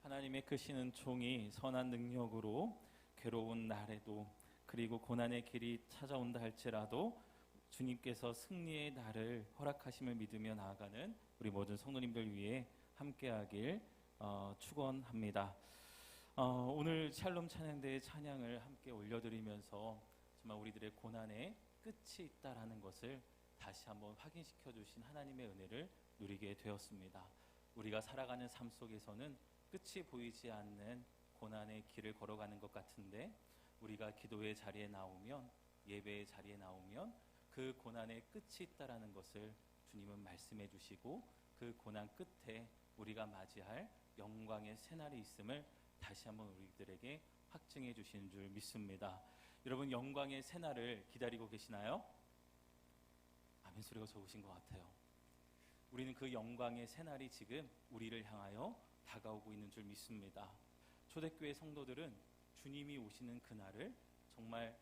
하나님의 크시는 종이 선한 능력으로 괴로운 날에도 그리고 고난의 길이 찾아온다 할지라도 주님께서 승리의 날을 허락하심을 믿으며 나아가는 우리 모든 성도님들 위해 함께하길 축원합니다. 오늘 샬롬 찬양대의 찬양을 함께 올려드리면서 정말 우리들의 고난에 끝이 있다라는 것을 다시 한번 확인시켜 주신 하나님의 은혜를 누리게 되었습니다. 우리가 살아가는 삶 속에서는 끝이 보이지 않는 고난의 길을 걸어가는 것 같은데 우리가 기도의 자리에 나오면, 예배의 자리에 나오면 그 고난의 끝이 있다라는 것을 주님은 말씀해 주시고 그 고난 끝에 우리가 맞이할 영광의 새날이 있음을 다시 한번 우리들에게 확증해 주시는 줄 믿습니다. 여러분, 영광의 새날을 기다리고 계시나요? 아멘 소리가 적으신 것 같아요. 우리는 그 영광의 새날이 지금 우리를 향하여 다가오고 있는 줄 믿습니다. 초대교회 성도들은 주님이 오시는 그날을 정말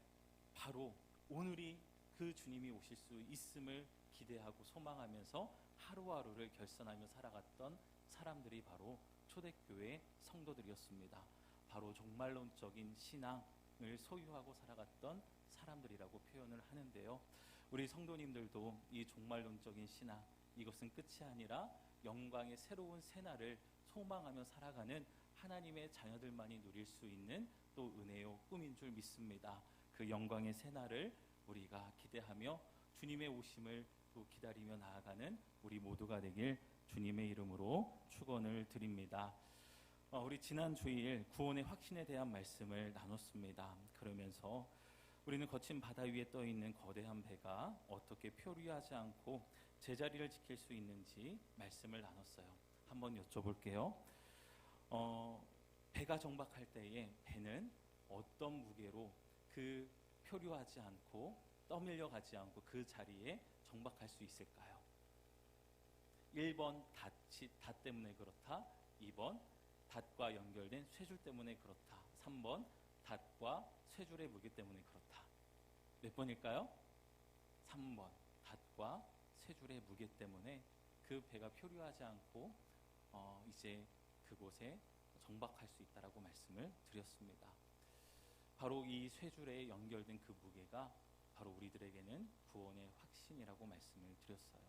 바로 오늘이 그 주님이 오실 수 있음을 기대하고 소망하면서 하루하루를 결산하며 살아갔던 사람들이 바로 초대교회 성도들이었습니다. 바로 종말론적인 신앙을 소유하고 살아갔던 사람들이라고 표현을 하는데요. 우리 성도님들도 이 종말론적인 신앙, 이것은 끝이 아니라 영광의 새로운 새날을 소망하며 살아가는 하나님의 자녀들만이 누릴 수 있는 또 은혜요 꿈인 줄 믿습니다. 그 영광의 새날을 우리가 기대하며 주님의 오심을 또 기다리며 나아가는 우리 모두가 되길 주님의 이름으로 축원을 드립니다. 우리 지난 주일 구원의 확신에 대한 말씀을 나눴습니다. 그러면서 우리는 거친 바다 위에 떠 있는 거대한 배가 어떻게 표류하지 않고 제자리를 지킬 수 있는지 말씀을 나눴어요. 한번 여쭤볼게요. 배가 정박할 때에 배는 어떤 무게로 그 표류하지 않고 떠밀려 가지 않고 그 자리에 정박할 수 있을까요? 1번 닷 때문에 그렇다. 2번 닷과 연결된 쇠줄 때문에 그렇다. 3번 닷과 쇠줄의 무게 때문에 그렇다. 몇 번일까요? 3번 닷과 쇠줄의 무게 때문에 그 배가 표류하지 않고 이제 그곳에 정박할 수 있다라고 말씀을 드렸습니다. 바로 이 쇠줄에 연결된 그 무게가 바로 우리들에게는 구원의 확신이라고 말씀을 드렸어요.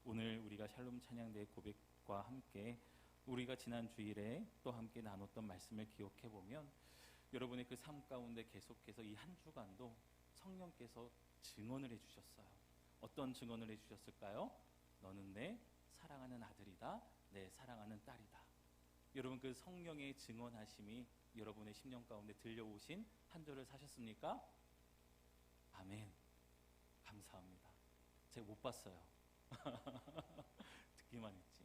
오늘 우리가 샬롬 찬양대의 고백과 함께 우리가 지난 주일에 또 함께 나눴던 말씀을 기억해 보면 여러분의 그 삶 가운데 계속해서 이 한 주간도 성령께서 증언을 해주셨어요. 어떤 증언을 해주셨을까요? 너는 내 사랑하는 아들이다, 내 사랑하는 딸이다. 여러분, 그 성령의 증언하심이 여러분의 심령 가운데 들려오신 한 주를 사셨습니까? 아멘. 감사합니다. 제가 못 봤어요. 듣기만 했지.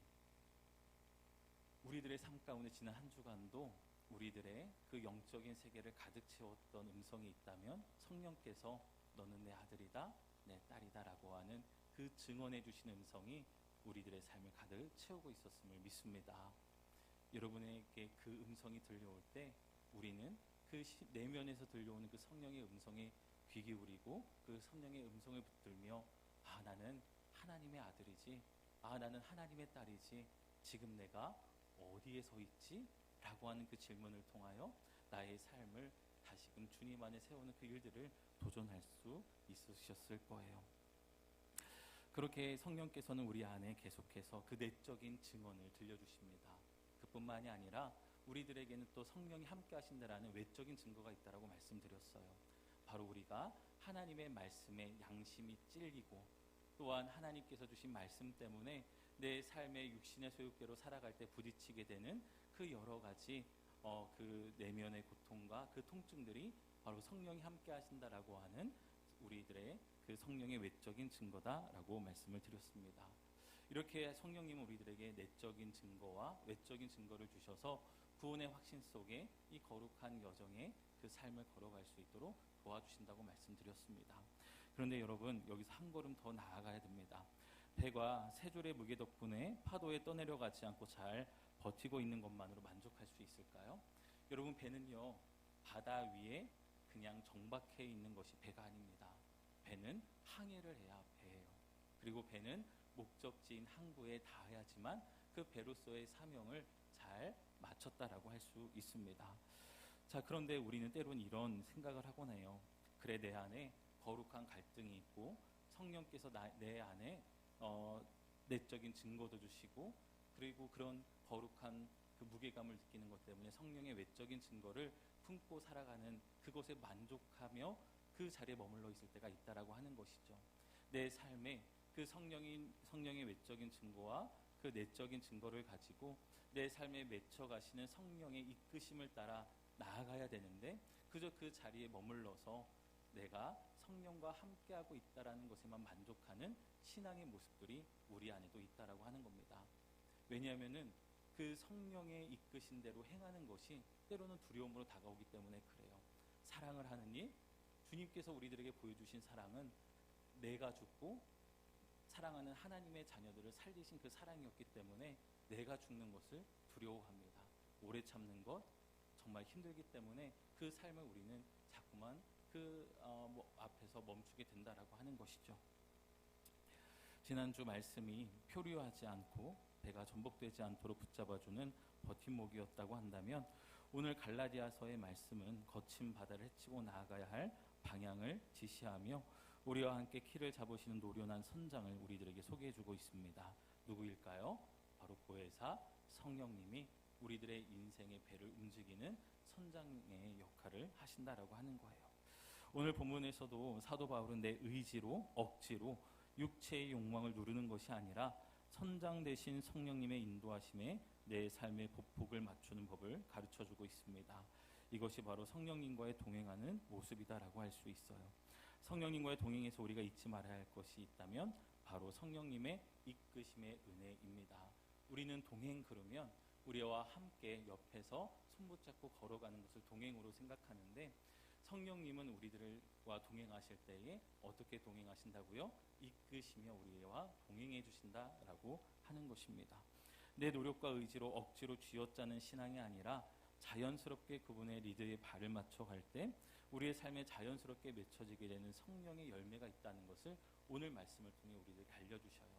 우리들의 삶 가운데 지난 한 주간도 우리들의 그 영적인 세계를 가득 채웠던 음성이 있다면 성령께서 너는 내 아들이다, 내 딸이다 라고 하는 그 증언해 주신 음성이 우리들의 삶을 가득 채우고 있었음을 믿습니다. 여러분에게 그 음성이 들려올 때 우리는 그 내면에서 들려오는 그 성령의 음성에 귀 기울이고 그 성령의 음성을 붙들며 나는 하나님의 아들이지, 나는 하나님의 딸이지, 지금 내가 어디에 서 있지? 라고 하는 그 질문을 통하여 나의 삶을 다시금 주님 안에 세우는 그 일들을 도전할 수 있으셨을 거예요. 그렇게 성령께서는 우리 안에 계속해서 그 내적인 증언을 들려주십니다. 그뿐만이 아니라 우리들에게는 또 성령이 함께 하신다라는 외적인 증거가 있다라고 말씀드렸어요. 바로 우리가 하나님의 말씀에 양심이 찔리고 또한 하나님께서 주신 말씀 때문에 내 삶의 육신의 소유대로 살아갈 때 부딪히게 되는 그 여러 가지 그 내면의 고통과 그 통증들이 바로 성령이 함께 하신다라고 하는 우리들의 그 성령의 외적인 증거다라고 말씀을 드렸습니다. 이렇게 성령님은 우리들에게 내적인 증거와 외적인 증거를 주셔서 구원의 확신 속에 이 거룩한 여정의 그 삶을 걸어갈 수 있도록 도와주신다고 말씀드렸습니다. 그런데 여러분, 여기서 한 걸음 더 나아가야 됩니다. 배가 쇠줄의 무게 덕분에 파도에 떠내려가지 않고 잘 버티고 있는 것만으로 만족할 수 있을까요? 여러분, 배는요 바다 위에 그냥 정박해 있는 것이 배가 아닙니다. 배는 항해를 해야 배예요. 그리고 배는 목적지인 항구에 닿아야지만 그 배로서의 사명을 잘 잘 맞췄다라고 할 수 있습니다. 자, 그런데 우리는 때로는 이런 생각을 하곤 해요. 그래, 내 안에 거룩한 갈등이 있고 성령께서 내 안에 내적인 증거도 주시고, 그리고 그런 거룩한 그 무게감을 느끼는 것 때문에 성령의 외적인 증거를 품고 살아가는 그것에 만족하며 그 자리에 머물러 있을 때가 있다라고 하는 것이죠. 내 삶에 그 성령의 외적인 증거와 그 내적인 증거를 가지고 내 삶에 맺혀가시는 성령의 이끄심을 따라 나아가야 되는데, 그저 그 자리에 머물러서 내가 성령과 함께하고 있다라는 것에만 만족하는 신앙의 모습들이 우리 안에도 있다라고 하는 겁니다. 왜냐하면은 그 성령의 이끄신 대로 행하는 것이 때로는 두려움으로 다가오기 때문에 그래요. 사랑을 하는 일, 주님께서 우리들에게 보여주신 사랑은 내가 죽고 사랑하는 하나님의 자녀들을 살리신 그 사랑이었기 때문에 내가 죽는 것을 두려워합니다. 오래 참는 것 정말 힘들기 때문에 그 삶을 우리는 자꾸만 앞에서 멈추게 된다라고 하는 것이죠. 지난주 말씀이 표류하지 않고 배가 전복되지 않도록 붙잡아주는 버팀목이었다고 한다면, 오늘 갈라디아서의 말씀은 거친 바다를 헤치고 나아가야 할 방향을 지시하며 우리와 함께 키를 잡으시는 노련한 선장을 우리들에게 소개해주고 있습니다. 누구일까요? 바로 보혜사 성령님이 우리들의 인생의 배를 움직이는 선장의 역할을 하신다라고 하는 거예요. 오늘 본문에서도 사도 바울은 내 의지로, 억지로 육체의 욕망을 누르는 것이 아니라 선장 되신 성령님의 인도하심에 내 삶의 보폭을 맞추는 법을 가르쳐주고 있습니다. 이것이 바로 성령님과의 동행하는 모습이다라고 할 수 있어요. 성령님과의 동행에서 우리가 잊지 말아야 할 것이 있다면 바로 성령님의 이끄심의 은혜입니다. 우리는 동행 그러면 우리와 함께 옆에서 손붙잡고 걸어가는 것을 동행으로 생각하는데, 성령님은 우리들과 동행하실 때에 어떻게 동행하신다고요? 이끄시며 우리와 동행해 주신다라고 하는 것입니다. 내 노력과 의지로 억지로 쥐어짜는 신앙이 아니라 자연스럽게 그분의 리드에 발을 맞춰 갈 때 우리의 삶에 자연스럽게 맺혀지게 되는 성령의 열매가 있다는 것을 오늘 말씀을 통해 우리들에게 알려주셔요.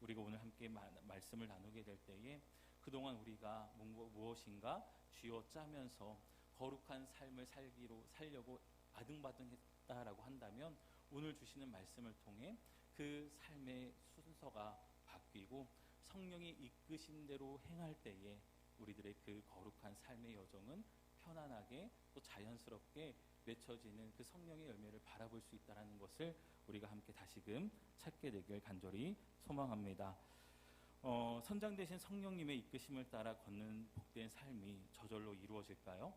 우리가 오늘 함께 말씀을 나누게 될 때에 그동안 우리가 무엇인가 쥐어짜면서 거룩한 삶을 살려고 아등바등했다라고 한다면, 오늘 주시는 말씀을 통해 그 삶의 순서가 바뀌고 성령이 이끄신 대로 행할 때에 우리들의 그 거룩한 삶의 여정은 편안하게 또 자연스럽게 맺혀지는 그 성령의 열매를 바라볼 수 있다는 것을 우리가 함께 다시금 찾게 되길 간절히 소망합니다. 선장 되신 성령님의 이끄심을 따라 걷는 복된 삶이 저절로 이루어질까요?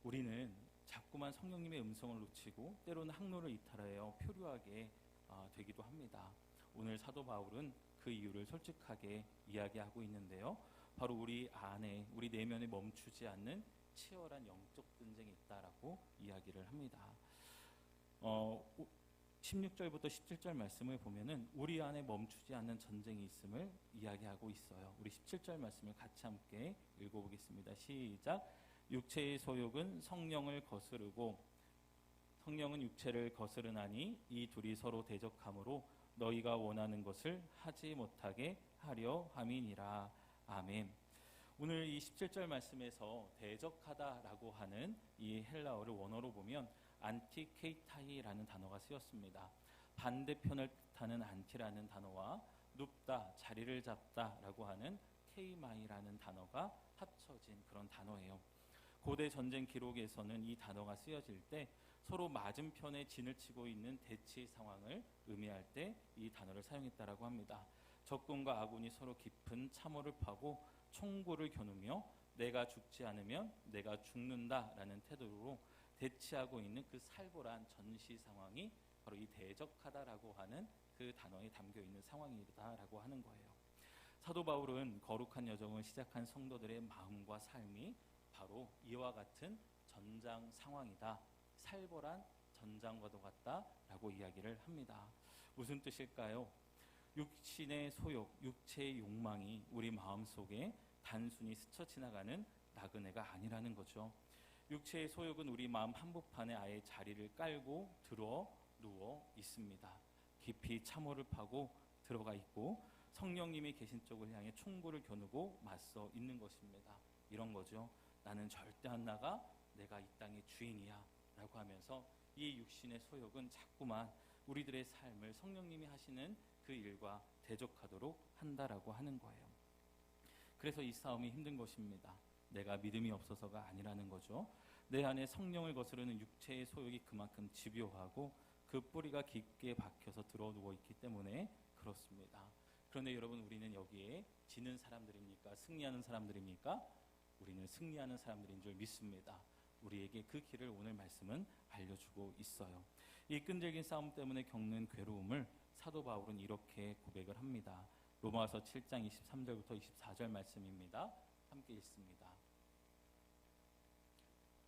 우리는 자꾸만 성령님의 음성을 놓치고 때로는 항로를 이탈하여 표류하게 되기도 합니다. 오늘 사도 바울은 그 이유를 솔직하게 이야기하고 있는데요. 바로 우리 안에, 우리 내면에 멈추지 않는 치열한 영적 전쟁이 있다라고 이야기를 합니다. 16절부터 17절 말씀을 보면은 우리 안에 멈추지 않는 전쟁이 있음을 이야기하고 있어요. 우리 17절 말씀을 같이 함께 읽어보겠습니다. 시작. 육체의 소욕은 성령을 거스르고 성령은 육체를 거스르나니 이 둘이 서로 대적함으로 너희가 원하는 것을 하지 못하게 하려 함이니라. 아멘. 오늘 이 17절 말씀에서 대적하다라고 하는 이 헬라어를 원어로 보면 안티케이타이라는 단어가 쓰였습니다. 반대편을 뜻하는 안티라는 단어와 눕다, 자리를 잡다라고 하는 케이마이라는 단어가 합쳐진 그런 단어예요. 고대 전쟁 기록에서는 이 단어가 쓰여질 때 서로 맞은편에 진을 치고 있는 대치 상황을 의미할 때 이 단어를 사용했다라고 합니다. 적군과 아군이 서로 깊은 참호를 파고 총구를 겨누며 내가 죽지 않으면 내가 죽는다라는 태도로 대치하고 있는 그 살벌한 전시 상황이 바로 이 대적하다라고 하는 그 단어에 담겨 있는 상황이다라고 하는 거예요. 사도 바울은 거룩한 여정을 시작한 성도들의 마음과 삶이 바로 이와 같은 전장 상황이다, 살벌한 전장과도 같다라고 이야기를 합니다. 무슨 뜻일까요? 육신의 소욕, 육체의 욕망이 우리 마음속에 단순히 스쳐 지나가는 나그네가 아니라는 거죠. 육체의 소욕은 우리 마음 한복판에 아예 자리를 깔고 누워 있습니다. 깊이 참호를 파고 들어가 있고 성령님이 계신 쪽을 향해 총구를 겨누고 맞서 있는 것입니다. 이런 거죠. 나는 절대 안 나가. 내가 이 땅의 주인이야 라고 하면서 이 육신의 소욕은 자꾸만 우리들의 삶을 성령님이 하시는 그 일과 대적하도록 한다라고 하는 거예요. 그래서 이 싸움이 힘든 것입니다. 내가 믿음이 없어서가 아니라는 거죠. 내 안에 성령을 거스르는 육체의 소욕이 그만큼 집요하고 그 뿌리가 깊게 박혀서 들어 누워 있기 때문에 그렇습니다. 그런데 여러분, 우리는 여기에 지는 사람들입니까? 승리하는 사람들입니까? 우리는 승리하는 사람들인 줄 믿습니다. 우리에게 그 길을 오늘 말씀은 알려주고 있어요. 이 끈질긴 싸움 때문에 겪는 괴로움을 사도 바울은 이렇게 고백을 합니다. 로마서 7장 23절부터 24절 말씀입니다. 함께 읽습니다.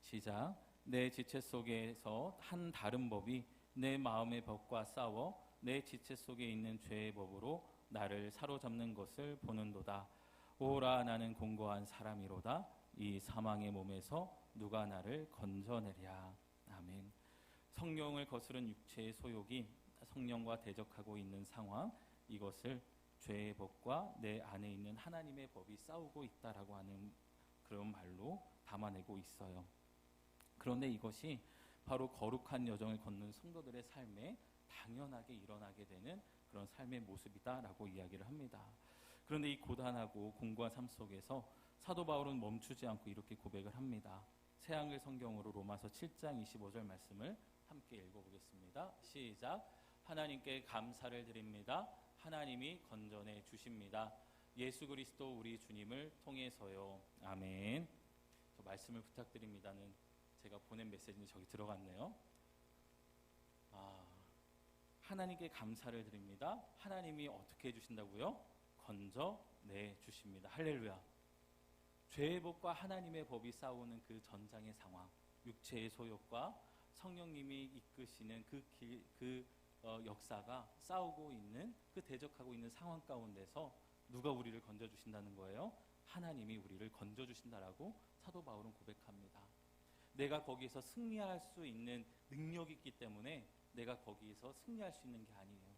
시작. 내 지체 속에서 한 다른 법이 내 마음의 법과 싸워 내 지체 속에 있는 죄의 법으로 나를 사로잡는 것을 보는도다. 오라, 나는 공고한 사람이로다. 이 사망의 몸에서 누가 나를 건져내랴. 아멘. 성령을 거스른 육체의 소욕이 성령과 대적하고 있는 상황, 이것을 죄의 법과 내 안에 있는 하나님의 법이 싸우고 있다라고 하는 그런 말로 담아내고 있어요. 그런데 이것이 바로 거룩한 여정을 걷는 성도들의 삶에 당연하게 일어나게 되는 그런 삶의 모습이다라고 이야기를 합니다. 그런데 이 고단하고 공고한 삶 속에서 사도 바울은 멈추지 않고 이렇게 고백을 합니다. 새한글 성경으로 로마서 7장 25절 말씀을 함께 읽어보겠습니다. 시작. 하나님께 감사를 드립니다. 하나님이 건져내 주십니다. 예수 그리스도 우리 주님을 통해서요. 아멘. 저 말씀을 부탁드립니다는 제가 보낸 메시지는 저기 들어갔네요. 하나님께 감사를 드립니다. 하나님이 어떻게 해주신다고요? 건져내 주십니다. 할렐루야. 죄의 법과 하나님의 법이 싸우는 그 전장의 상황, 육체의 소욕과 성령님이 이끄시는 그 역사가 싸우고 있는, 그 대적하고 있는 상황 가운데서 누가 우리를 건져주신다는 거예요? 하나님이 우리를 건져주신다라고 사도 바울은 고백합니다. 내가 거기에서 승리할 수 있는 능력이 있기 때문에 내가 거기에서 승리할 수 있는 게 아니에요.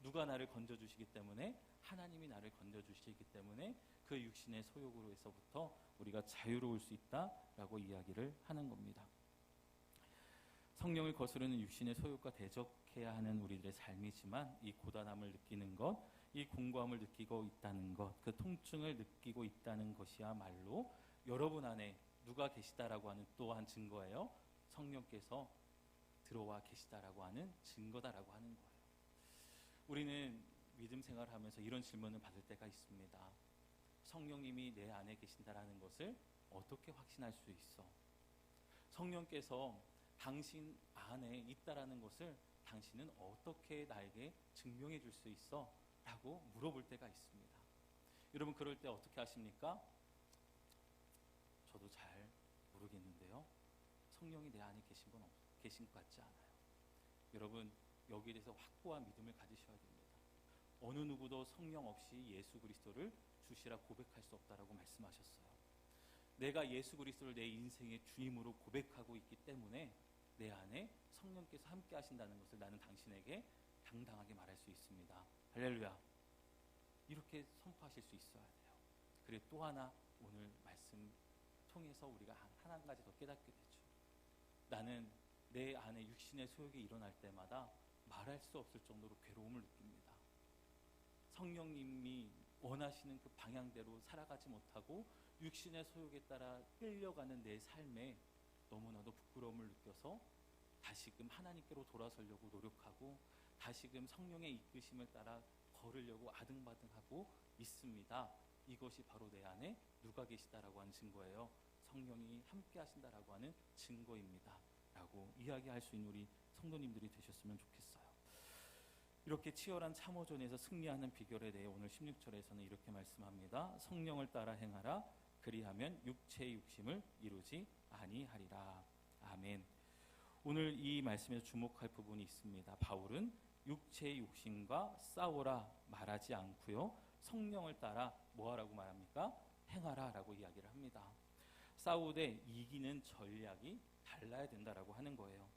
누가 나를 건져주시기 때문에, 하나님이 나를 건져주시기 때문에 그 육신의 소욕으로서부터 우리가 자유로울 수 있다라고 이야기를 하는 겁니다. 성령을 거스르는 육신의 소욕과 대적해야 하는 우리들의 삶이지만 이 고단함을 느끼는 것, 이 공고함을 느끼고 있다는 것, 그 통증을 느끼고 있다는 것이야말로 여러분 안에 누가 계시다라고 하는 또한 증거예요. 성령께서 들어와 계시다라고 하는 증거다라고 하는 거예요. 우리는 믿음 생활하면서 이런 질문을 받을 때가 있습니다. 성령님이 내 안에 계신다라는 것을 어떻게 확신할 수 있어? 성령께서 당신 안에 있다라는 것을 당신은 어떻게 나에게 증명해 줄 수 있어? 라고 물어볼 때가 있습니다. 여러분, 그럴 때 어떻게 하십니까? 저도 잘 모르겠는데요. 성령이 내 안에 계신 것 같지 않아요. 여러분, 여기에 대해서 확고한 믿음을 가지셔야 됩니다. 어느 누구도 성령 없이 예수 그리스도를 주시라 고백할 수 없다라고 말씀하셨어요. 내가 예수 그리스도를 내 인생의 주임으로 고백하고 있기 때문에 내 안에 성령께서 함께 하신다는 것을 나는 당신에게 당당하게 말할 수 있습니다. 할렐루야. 이렇게 선포하실 수 있어야 돼요. 그리고 또 하나, 오늘 말씀 통해서 우리가 한 가지 더 깨닫게 되죠. 나는 내 안에 육신의 소욕이 일어날 때마다 말할 수 없을 정도로 괴로움을 느낍니다. 성령님이 원하시는 그 방향대로 살아가지 못하고 육신의 소욕에 따라 끌려가는 내 삶에 너무나도 부끄러움을 느껴서 다시금 하나님께로 돌아서려고 노력하고 다시금 성령의 이끄심을 따라 걸으려고 아등바등하고 있습니다. 이것이 바로 내 안에 누가 계시다라고 하는 증거예요. 성령이 함께 하신다라고 하는 증거입니다. 라고 이야기할 수 있는 우리 성도님들이 되셨으면 좋겠어요. 이렇게 치열한 참호전에서 승리하는 비결에 대해 오늘 16절에서는 이렇게 말씀합니다. 성령을 따라 행하라. 그리하면 육체의 욕심을 이루지 아니하리라. 아멘. 오늘 이 말씀에서 주목할 부분이 있습니다. 바울은 육체의 욕심과 싸우라 말하지 않고요. 성령을 따라 뭐하라고 말합니까? 행하라 라고 이야기를 합니다. 싸우되 이기는 전략이 달라야 된다라고 하는 거예요.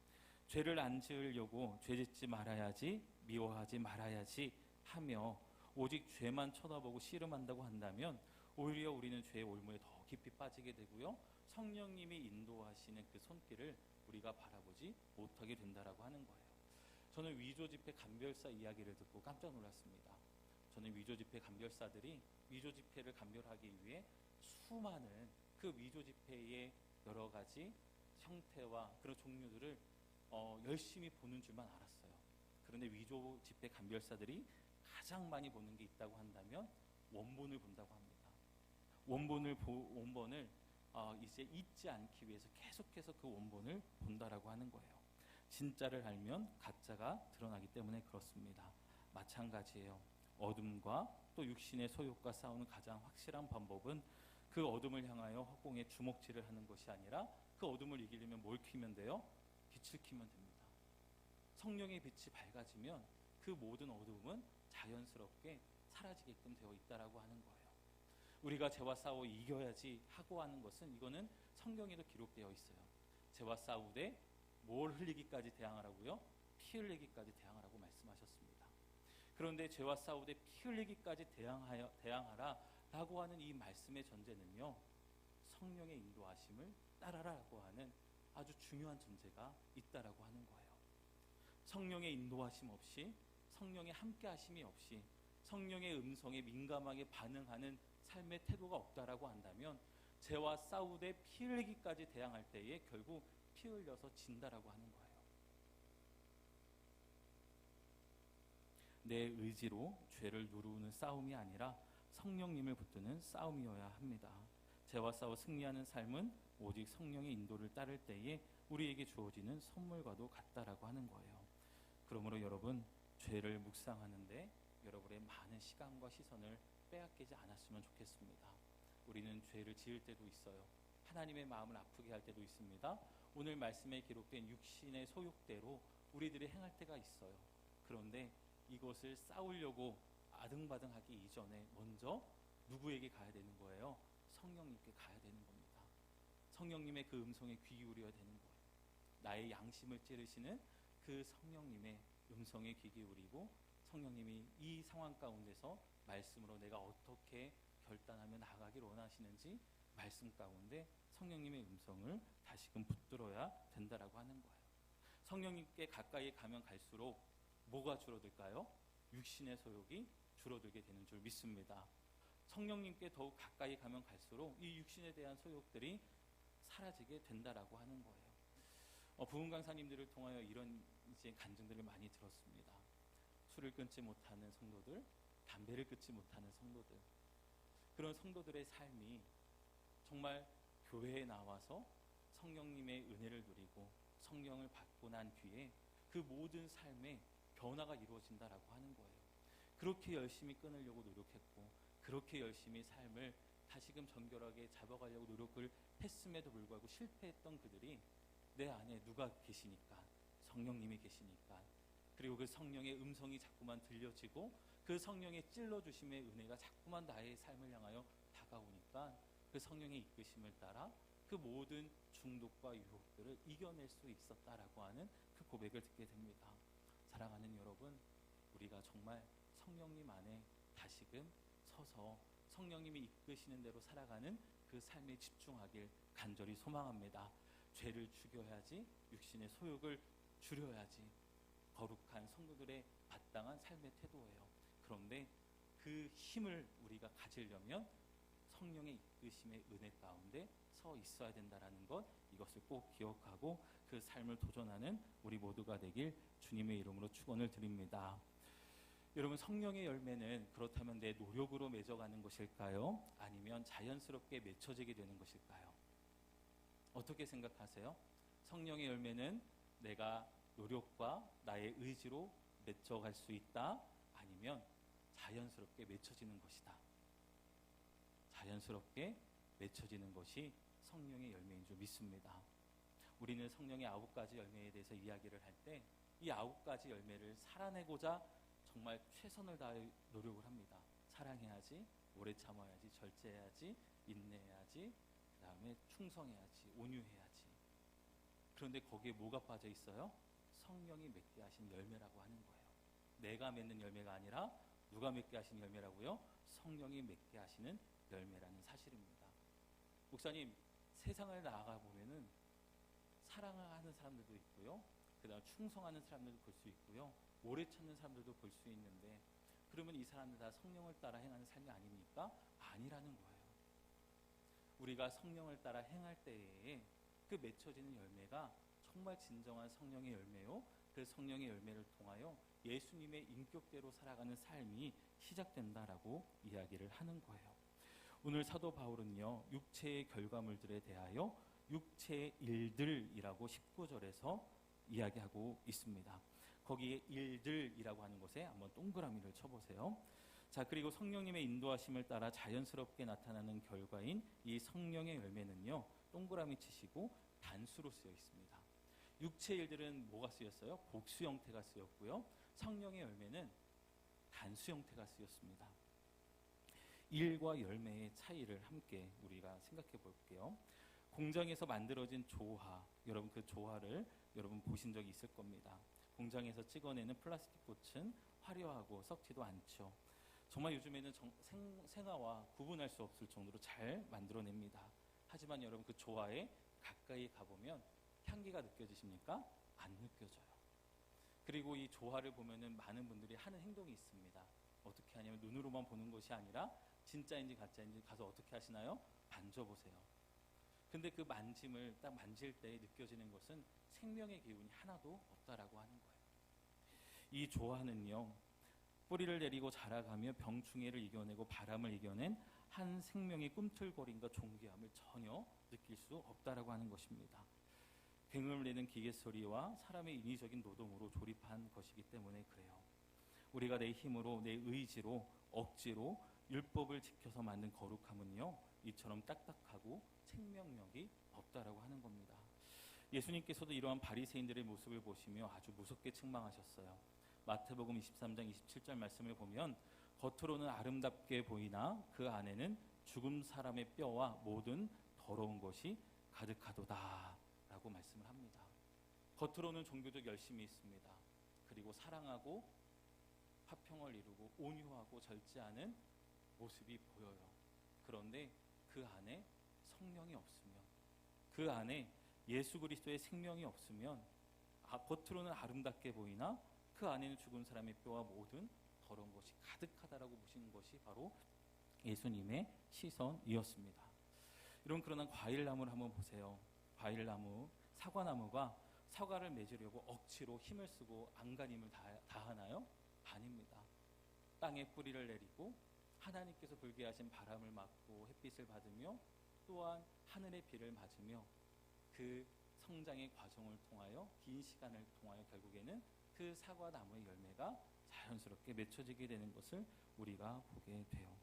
죄를 안 지으려고 죄 짓지 말아야지, 미워하지 말아야지 하며 오직 죄만 쳐다보고 씨름한다고 한다면 오히려 우리는 죄의 올무에 더 깊이 빠지게 되고요. 성령님이 인도하시는 그 손길을 우리가 바라보지 못하게 된다라고 하는 거예요. 저는 위조 집회 감별사 이야기를 듣고 깜짝 놀랐습니다. 저는 위조 집회 감별사들이 위조 집회를 감별하기 위해 수많은 그 위조 집회의 여러 가지 형태와 그런 종류들을 열심히 보는 줄만 알았어요. 그런데 위조 집회 감별사들이 가장 많이 보는 게 있다고 한다면 원본을 본다고 합니다. 원본을 이제 잊지 않기 위해서 계속해서 그 원본을 본다라고 하는 거예요. 진짜를 알면 가짜가 드러나기 때문에 그렇습니다. 마찬가지예요. 어둠과 또 육신의 소욕과 싸우는 가장 확실한 방법은 그 어둠을 향하여 허공에 주먹질을 하는 것이 아니라 그 어둠을 이기려면 뭘 켜면 돼요? 빛을 켜면 됩니다. 성령의 빛이 밝아지면 그 모든 어둠은 자연스럽게 사라지게끔 되어 있다라고 하는 거예요. 우리가 죄와 싸워 이겨야지 하고 하는 것은 이거는 성경에도 기록되어 있어요. 죄와 싸우되 뭘 흘리기까지 대항하라고요? 피 흘리기까지 대항하라고 말씀하셨습니다. 그런데 죄와 싸우되 피 흘리기까지 대항하라라고 하는 이 말씀의 전제는요, 성령의 인도하심을 따라라고 하는 아주 중요한 전제가 있다라고 하는 거예요. 성령의 인도하심 없이, 성령의 함께하심이 없이, 성령의 음성에 민감하게 반응하는 삶의 태도가 없다라고 한다면 죄와 싸우되 피 흘리기까지 대항할 때에 결국 피 흘려서 진다라고 하는 거예요. 내 의지로 죄를 누르는 싸움이 아니라 성령님을 붙드는 싸움이어야 합니다. 죄와 싸워 승리하는 삶은 오직 성령의 인도를 따를 때에 우리에게 주어지는 선물과도 같다라고 하는 거예요. 그러므로 여러분, 죄를 묵상하는데 여러분의 많은 시간과 시선을 빼앗기지 않았으면 좋겠습니다. 우리는 죄를 지을 때도 있어요. 하나님의 마음을 아프게 할 때도 있습니다. 오늘 말씀에 기록된 육신의 소욕대로 우리들이 행할 때가 있어요. 그런데 이것을 싸우려고 아등바등하기 이전에 먼저 누구에게 가야 되는 거예요? 성령님께 가야 되는 겁니다. 성령님의 그 음성에 귀 기울여야 되는 거예요. 나의 양심을 찌르시는 그 성령님의 음성에 귀 기울이고 성령님이 이 상황 가운데서 말씀으로 내가 어떻게 결단하며 나아가길 원하시는지 말씀 가운데 성령님의 음성을 다시금 붙들어야 된다라고 하는 거예요. 성령님께 가까이 가면 갈수록 뭐가 줄어들까요? 육신의 소욕이 줄어들게 되는 줄 믿습니다. 성령님께 더욱 가까이 가면 갈수록 이 육신에 대한 소욕들이 사라지게 된다라고 하는 거예요. 부흥 강사님들을 통하여 이런 이제 간증들을 많이 들었습니다. 술을 끊지 못하는 성도들, 담배를 끊지 못하는 성도들, 그런 성도들의 삶이 정말 교회에 나와서 성령님의 은혜를 누리고 성령을 받고 난 뒤에 그 모든 삶에 변화가 이루어진다라고 하는 거예요. 그렇게 열심히 끊으려고 노력했고 그렇게 열심히 삶을 다시금 정결하게 잡아가려고 노력을 했음에도 불구하고 실패했던 그들이 내 안에 누가 계시니까? 성령님이 계시니까. 그리고 그 성령의 음성이 자꾸만 들려지고 그 성령의 찔러주심의 은혜가 자꾸만 나의 삶을 향하여 다가오니까 그 성령의 이끄심을 따라 그 모든 중독과 유혹들을 이겨낼 수 있었다라고 하는 그 고백을 듣게 됩니다. 사랑하는 여러분, 우리가 정말 성령님 안에 다시금 서서 성령님이 이끄시는 대로 살아가는 그 삶에 집중하길 간절히 소망합니다. 죄를 죽여야지, 육신의 소욕을 줄여야지 거룩한 성도들의 마땅한 삶의 태도예요. 그런데 그 힘을 우리가 가지려면 성령의 이끄심의 은혜 가운데 서 있어야 된다는 것, 이것을 꼭 기억하고 그 삶을 도전하는 우리 모두가 되길 주님의 이름으로 축원을 드립니다. 여러분, 성령의 열매는 그렇다면 내 노력으로 맺어가는 것일까요? 아니면 자연스럽게 맺혀지게 되는 것일까요? 어떻게 생각하세요? 성령의 열매는 내가 노력과 나의 의지로 맺혀갈 수 있다? 아니면 자연스럽게 맺혀지는 것이다? 자연스럽게 맺혀지는 것이 성령의 열매인 줄 믿습니다. 우리는 성령의 9가지 열매에 대해서 이야기를 할 때 이 9가지 열매를 살아내고자 정말 최선을 다해 노력을 합니다. 사랑해야지, 오래 참아야지, 절제해야지, 인내해야지, 그 다음에 충성해야지, 온유해야지. 그런데 거기에 뭐가 빠져 있어요? 성령이 맺게 하신 열매라고 하는 거예요. 내가 맺는 열매가 아니라 누가 맺게 하시는 열매라고요? 성령이 맺게 하시는 열매라는 사실입니다. 목사님, 세상을 나아가 보면은 사랑하는 사람들도 있고요, 그다음 충성하는 사람들도 볼 수 있고요, 오래 참는 사람들도 볼 수 있는데, 그러면 이 사람들 다 성령을 따라 행하는 삶이 아닙니까? 아니라는 거예요. 우리가 성령을 따라 행할 때에 그 맺혀지는 열매가 정말 진정한 성령의 열매요, 그 성령의 열매를 통하여 예수님의 인격대로 살아가는 삶이 시작된다라고 이야기를 하는 거예요. 오늘 사도 바울은요, 육체의 결과물들에 대하여 육체의 일들이라고 19절에서 이야기하고 있습니다. 거기에 일들이라고 하는 곳에 한번 동그라미를 쳐보세요. 자, 그리고 성령님의 인도하심을 따라 자연스럽게 나타나는 결과인 이 성령의 열매는요, 동그라미 치시고 단수로 쓰여 있습니다. 육체의 일들은 뭐가 쓰였어요? 복수 형태가 쓰였고요, 성령의 열매는 단수 형태가 쓰였습니다. 일과 열매의 차이를 함께 우리가 생각해 볼게요. 공장에서 만들어진 조화, 여러분 그 조화를 여러분 보신 적이 있을 겁니다. 공장에서 찍어내는 플라스틱 꽃은 화려하고 썩지도 않죠. 정말 요즘에는 생화와 구분할 수 없을 정도로 잘 만들어냅니다. 하지만 여러분 그 조화에 가까이 가보면 향기가 느껴지십니까? 안 느껴져요. 그리고 이 조화를 보면은 많은 분들이 하는 행동이 있습니다. 어떻게 하냐면 눈으로만 보는 것이 아니라 진짜인지 가짜인지 가서 어떻게 하시나요? 만져보세요. 근데 그 만짐을 딱 만질 때 느껴지는 것은 생명의 기운이 하나도 없다라고 하는 거예요. 이 조화는요, 뿌리를 내리고 자라가며 병충해를 이겨내고 바람을 이겨낸 한 생명의 꿈틀거림과 존귀함을 전혀 느낄 수 없다라고 하는 것입니다. 괭을 내는 기계 소리와 사람의 인위적인 노동으로 조립한 것이기 때문에 그래요. 우리가 내 힘으로, 내 의지로, 억지로 율법을 지켜서 만든 거룩함은요, 이처럼 딱딱하고 생명력이 없다라고 하는 겁니다. 예수님께서도 이러한 바리새인들의 모습을 보시며 아주 무섭게 책망하셨어요. 마태복음 23장 27절 말씀을 보면 겉으로는 아름답게 보이나 그 안에는 죽은 사람의 뼈와 모든 더러운 것이 가득하도다 라고 말씀을 합니다. 겉으로는 종교적 열심이 있습니다. 그리고 사랑하고 화평을 이루고 온유하고 절제하는 모습이 보여요. 그런데 그 안에 성령이 없으면, 그 안에 예수 그리스도의 생명이 없으면 겉으로는 아름답게 보이나 그 안에는 죽은 사람의 뼈와 모든 더러운 것이 가득하다라고 보시는 것이 바로 예수님의 시선이었습니다. 여러분, 그러나 과일나무를 한번 보세요. 과일나무, 사과나무가 사과를 맺으려고 억지로 힘을 쓰고 안간힘을 다하나요? 아닙니다. 땅에 뿌리를 내리고 하나님께서 불게 하신 바람을 맞고 햇빛을 받으며 또한 하늘의 비를 맞으며 그 성장의 과정을 통하여 긴 시간을 통하여 결국에는 그 사과나무의 열매가 자연스럽게 맺혀지게 되는 것을 우리가 보게 돼요.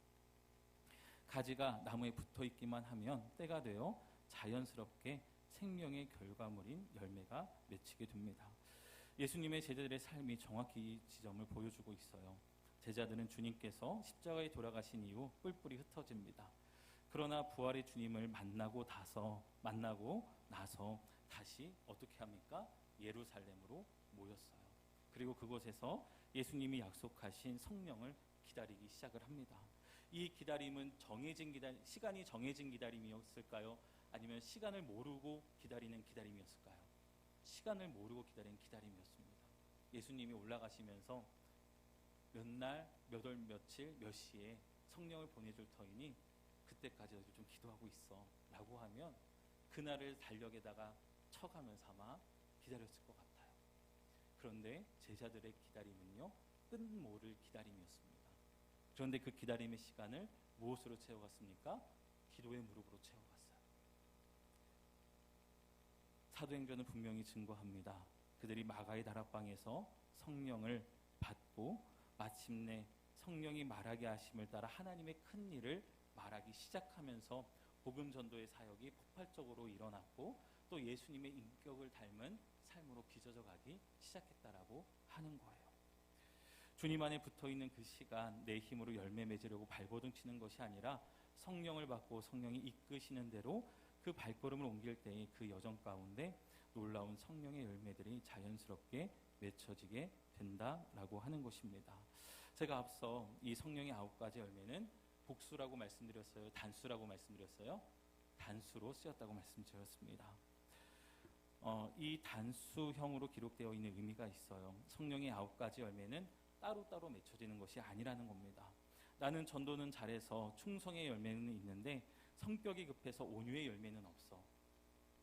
가지가 나무에 붙어 있기만 하면 때가 되어 자연스럽게 생명의 결과물인 열매가 맺히게 됩니다. 예수님의 제자들의 삶이 정확히 이 지점을 보여주고 있어요. 제자들은 주님께서 십자가에 돌아가신 이후 뿔뿔이 흩어집니다. 그러나 부활의 주님을 만나고 나서 다시 어떻게 합니까? 예루살렘으로 모였어요. 그리고 그곳에서 예수님이 약속하신 성령을 기다리기 시작을 합니다. 이 기다림은 시간이 정해진 기다림이었을까요? 아니면 시간을 모르고 기다리는 기다림이었을까요? 시간을 모르고 기다리는 기다림이었습니다. 예수님이 올라가시면서 몇 날, 몇 월, 며칠, 몇 시에 성령을 보내줄 터이니 그때까지 좀 기도하고 있어 라고 하면 그날을 달력에다가 쳐가면서 아마 기다렸을 것 같아요. 그런데 제자들의 기다림은요, 끝모를 기다림이었습니다. 그런데 그 기다림의 시간을 무엇으로 채워갔습니까? 기도의 무릎으로 채워갔어요. 사도행전은 분명히 증거합니다. 그들이 마가의 다락방에서 성령을 받고 마침내 성령이 말하게 하심을 따라 하나님의 큰 일을 말하기 시작하면서 복음 전도의 사역이 폭발적으로 일어났고 또 예수님의 인격을 닮은 삶으로 빚어져 가기 시작했다라고 하는 거예요. 주님 안에 붙어있는 그 시간, 내 힘으로 열매 맺으려고 발버둥 치는 것이 아니라 성령을 받고 성령이 이끄시는 대로 그 발걸음을 옮길 때의 그 여정 가운데 놀라운 성령의 열매들이 자연스럽게 맺혀지게 된다라고 하는 것입니다. 제가 앞서 이 성령의 9가지 열매는 복수라고 말씀드렸어요? 단수라고 말씀드렸어요? 단수로 쓰였다고 말씀드렸습니다. 이 단수형으로 기록되어 있는 의미가 있어요. 성령의 9가지 열매는 따로따로 맺혀지는 것이 아니라는 겁니다. 나는 전도는 잘해서 충성의 열매는 있는데 성격이 급해서 온유의 열매는 없어.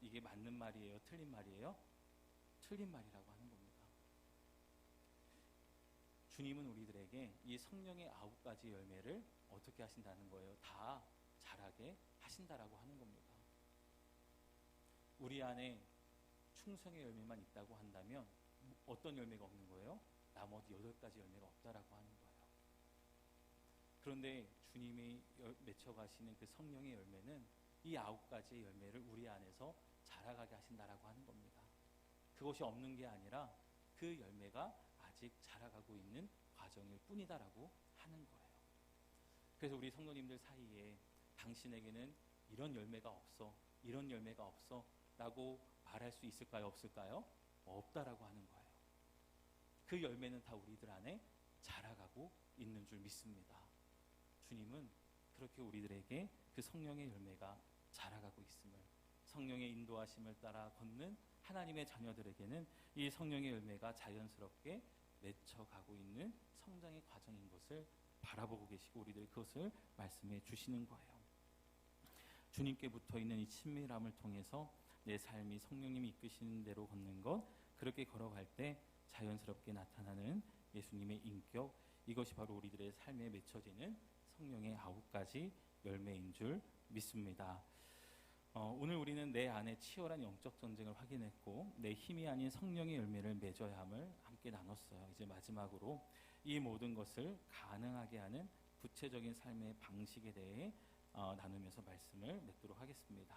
이게 맞는 말이에요? 틀린 말이에요? 틀린 말이라고 하는 겁니다. 주님은 우리들에게 이 성령의 9가지 열매를 어떻게 하신다는 거예요? 다 자라게 하신다라고 하는 겁니다. 우리 안에 충성의 열매만 있다고 한다면 어떤 열매가 없는 거예요? 나머지 8가지 열매가 없다라고 하는 거예요. 그런데 주님이 맺혀가시는 그 성령의 열매는 이 9가지의 열매를 우리 안에서 자라가게 하신다라고 하는 겁니다. 그것이 없는 게 아니라 그 열매가 아직 자라가고 있는 과정일 뿐이다라고 하는 거예요. 그래서 우리 성도님들 사이에 당신에게는 이런 열매가 없어, 이런 열매가 없어 라고 말할 수 있을까요? 없을까요? 없다라고 하는 거예요. 그 열매는 다 우리들 안에 자라가고 있는 줄 믿습니다. 주님은 그렇게 우리들에게 그 성령의 열매가 자라가고 있음을, 성령의 인도하심을 따라 걷는 하나님의 자녀들에게는 이 성령의 열매가 자연스럽게 맺혀가고 있는 성장의 과정인 것을 바라보고 계시고 우리들이 그것을 말씀해 주시는 거예요. 주님께 붙어있는 이 친밀함을 통해서 내 삶이 성령님이 이끄시는 대로 걷는 것, 그렇게 걸어갈 때 자연스럽게 나타나는 예수님의 인격, 이것이 바로 우리들의 삶에 맺혀지는 성령의 9가지 열매인 줄 믿습니다. 오늘 우리는 내 안에 치열한 영적 전쟁을 확인했고 내 힘이 아닌 성령의 열매를 맺어야 함을 함께 나눴어요. 이제 마지막으로 이 모든 것을 가능하게 하는 구체적인 삶의 방식에 대해 나누면서 말씀을 맺도록 하겠습니다.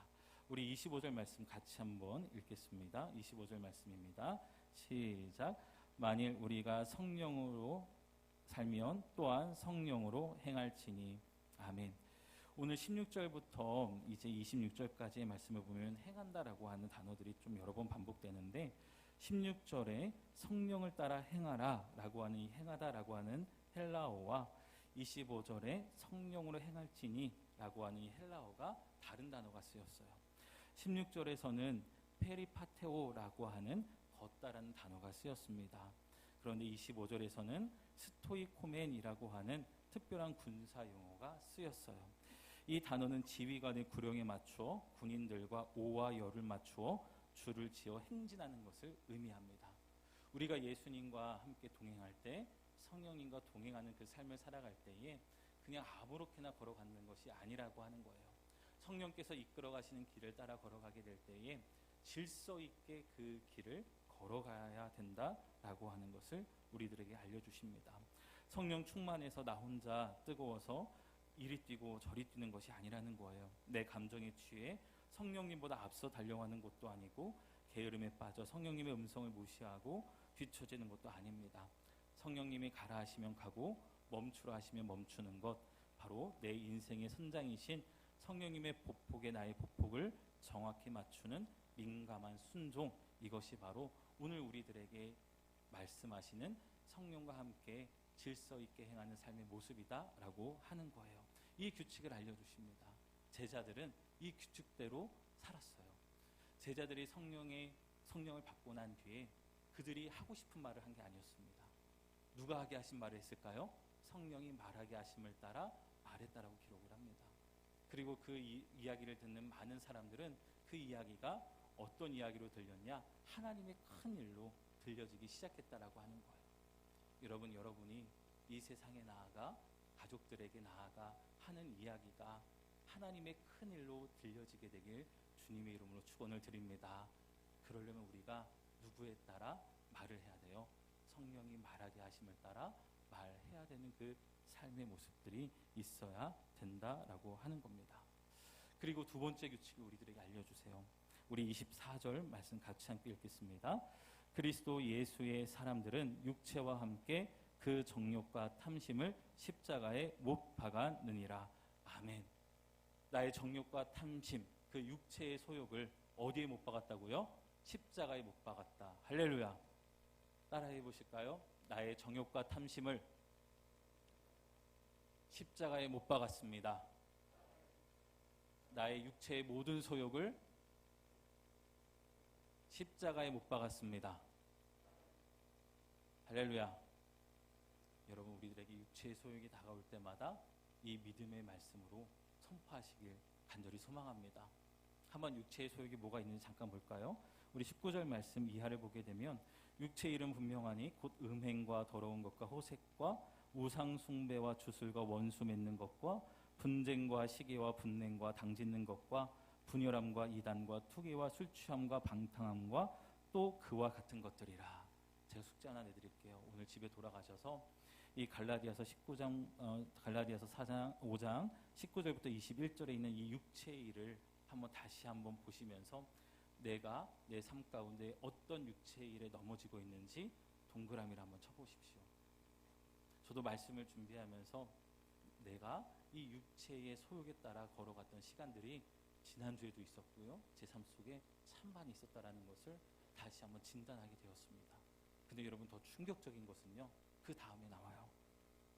우리 25절 말씀 같이 한번 읽겠습니다. 25절 말씀입니다. 시작. 만일 우리가 성령으로 살면 또한 성령으로 행할지니. 아멘. 오늘 16절부터 이제 26절까지의 말씀을 보면 행한다라고 하는 단어들이 좀 여러 번 반복되는데 16절에 성령을 따라 행하라 라고 하는 이 행하다라고 하는 헬라어와 25절에 성령으로 행할지니 라고 하는 이 헬라어가 다른 단어가 쓰였어요. 16절에서는 페리파테오라고 하는 걷다라는 단어가 쓰였습니다. 그런데 25절에서는 스토이코멘이라고 하는 특별한 군사 용어가 쓰였어요. 이 단어는 지휘관의 구령에 맞추어 군인들과 오와 열을 맞추어 줄을 지어 행진하는 것을 의미합니다. 우리가 예수님과 함께 동행할 때, 성령님과 동행하는 그 삶을 살아갈 때에 그냥 아무렇게나 걸어가는 것이 아니라고 하는 거예요. 성령께서 이끌어 가시는 길을 따라 걸어가게 될 때에 질서 있게 그 길을 걸어가야 된다라고 하는 것을 우리들에게 알려주십니다. 성령 충만해서 나 혼자 뜨거워서 이리 뛰고 저리 뛰는 것이 아니라는 거예요. 내 감정에 취해 성령님보다 앞서 달려가는 것도 아니고 게으름에 빠져 성령님의 음성을 무시하고 뒤처지는 것도 아닙니다. 성령님이 가라 하시면 가고 멈추라 하시면 멈추는 것, 바로 내 인생의 선장이신 성령님의 보폭에 나의 보폭을 정확히 맞추는 민감한 순종, 이것이 바로 오늘 우리들에게 말씀하시는 성령과 함께 질서 있게 행하는 삶의 모습이다라고 하는 거예요. 이 규칙을 알려주십니다. 제자들은 이 규칙대로 살았어요. 제자들이 성령을 받고 난 뒤에 그들이 하고 싶은 말을 한 게 아니었습니다. 누가 하게 하신 말을 했을까요? 성령이 말하게 하심을 따라 말했다라고 기록을 합니다. 그리고 그 이야기를 듣는 많은 사람들은 그 이야기가 어떤 이야기로 들렸냐? 하나님의 큰 일로 들려지기 시작했다라고 하는 거예요. 여러분이 이 세상에 나아가 가족들에게 나아가 하는 이야기가 하나님의 큰 일로 들려지게 되길 주님의 이름으로 축원을 드립니다. 그러려면 우리가 누구에 따라 말을 해야 돼요? 성령이 말하게 하심을 따라 말해야 되는 그 삶의 모습들이 있어야 된다라고 하는 겁니다. 그리고 두 번째 규칙을 우리들에게 알려주세요. 우리 24절 말씀 같이 함께 읽겠습니다. 그리스도 예수의 사람들은 육체와 함께 그 정욕과 탐심을 십자가에 못 박았느니라. 아멘. 나의 정욕과 탐심, 그 육체의 소욕을 어디에 못 박았다고요? 십자가에 못 박았다. 할렐루야. 따라해 보실까요? 나의 정욕과 탐심을 십자가에 못 박았습니다. 나의 육체의 모든 소욕을 십자가에 못 박았습니다. 할렐루야. 여러분, 우리들에게 육체의 소욕이 다가올 때마다 이 믿음의 말씀으로 선포하시길 간절히 소망합니다. 한번 육체의 소욕이 뭐가 있는지 잠깐 볼까요? 우리 19절 말씀 이하를 보게 되면 육체의 일은 분명하니 곧 음행과 더러운 것과 호색과 우상 숭배와 주술과 원수 맺는 것과 분쟁과 시기와 분냉과 당짓는 것과 분열함과 이단과 투기와 술 취함과 방탕함과 또 그와 같은 것들이라. 제가 숙제 하나 내드릴게요. 오늘 집에 돌아가셔서 이 갈라디아서 4장 5장 19절부터 21절에 있는 이 육체의 일을 다시 한번 보시면서 내가 내 삶 가운데 어떤 육체의 일에 넘어지고 있는지 동그라미를 한번 쳐보십시오. 저도 말씀을 준비하면서 내가 이 육체의 소욕에 따라 걸어갔던 시간들이 지난주에도 있었고요, 제 삶 속에 참 많이 있었다라는 것을 다시 한번 진단하게 되었습니다. 근데 여러분, 더 충격적인 것은요, 그 다음에 나와요.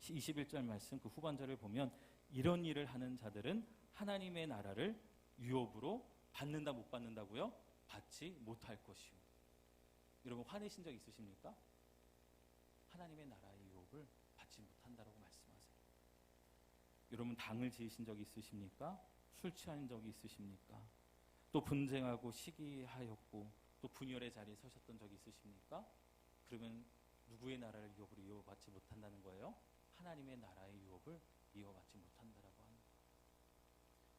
21절 말씀 그 후반절을 보면 이런 일을 하는 자들은 하나님의 나라를 유업으로 받는다 못 받는다고요? 받지 못할 것이요. 여러분, 화내신 적 있으십니까? 하나님의 나라의 유업을 받지 못한다라고 말씀하세요. 여러분, 당을 지으신 적 있으십니까? 술 취한 적이 있으십니까? 또 분쟁하고 시기하였고 또 분열의 자리에 서셨던 적이 있으십니까? 그러면 누구의 나라를 유업으로 이어받지 못한다는 거예요? 하나님의 나라의 유업을 이어받지 못한다라고 하는 거예요.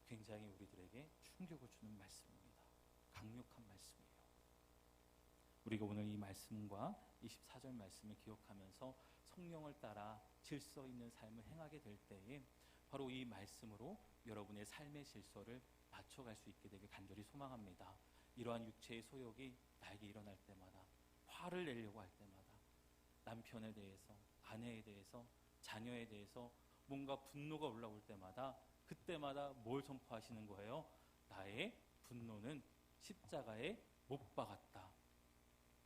굉장히 우리들에게 충격을 주는 말씀입니다. 강력한 말씀이에요. 우리가 오늘 이 말씀과 24절 말씀을 기억하면서 성령을 따라 질서 있는 삶을 행하게 될 때에 바로 이 말씀으로 여러분의 삶의 질서를 맞춰갈 수 있게 되길 간절히 소망합니다. 이러한 육체의 소욕이 나에게 일어날 때마다, 화를 내려고 할 때마다, 남편에 대해서, 아내에 대해서, 자녀에 대해서 뭔가 분노가 올라올 때마다, 그때마다 뭘 선포하시는 거예요? 나의 분노는 십자가에 못 박았다.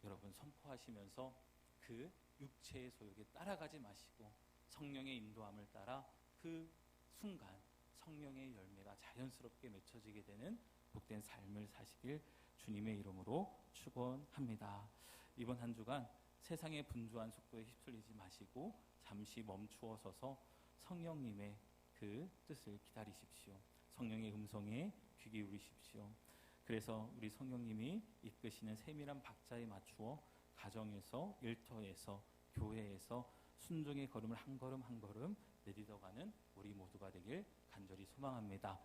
여러분, 선포하시면서 그 육체의 소욕에 따라가지 마시고 성령의 인도함을 따라 그 순간 성령의 열매가 자연스럽게 맺혀지게 되는 복된 삶을 사시길 주님의 이름으로 축원합니다. 이번 한 주간 세상의 분주한 속도에 휩쓸리지 마시고 잠시 멈추어 서서 성령님의 그 뜻을 기다리십시오. 성령의 음성에 귀 기울이십시오. 그래서 우리 성령님이 이끄시는 세밀한 박자에 맞추어 가정에서, 일터에서, 교회에서 순종의 걸음을 한 걸음 한 걸음 내딛어가는 우리 모두가 되길 간절히 소망합니다.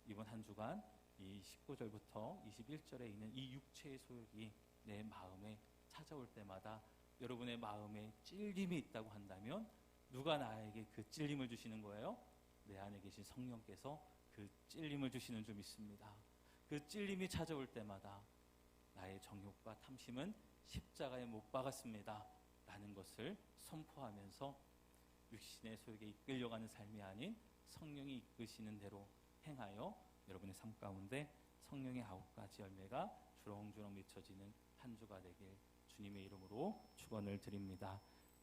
이번 한 주간 이 19절부터 21절에 있는 이 육체의 소욕이 내 마음에 찾아올 때마다 여러분의 마음에 찔림이 있다고 한다면 누가 나에게 그 찔림을 주시는 거예요? 내 안에 계신 성령께서 그 찔림을 주시는 줄 믿습니다. 그 찔림이 찾아올 때마다 나의 정욕과 탐심은 십자가에 못 박았습니다 라는 것을 선포하면서 육신의 소욕에 이끌려가는 삶이 아닌 성령이 이끄시는 대로 행하여 여러분의 삶 가운데 성령의 9가지 열매가 주렁주렁 맺혀지는 한 주가 되길 주님의 이름으로 축원을 드립니다.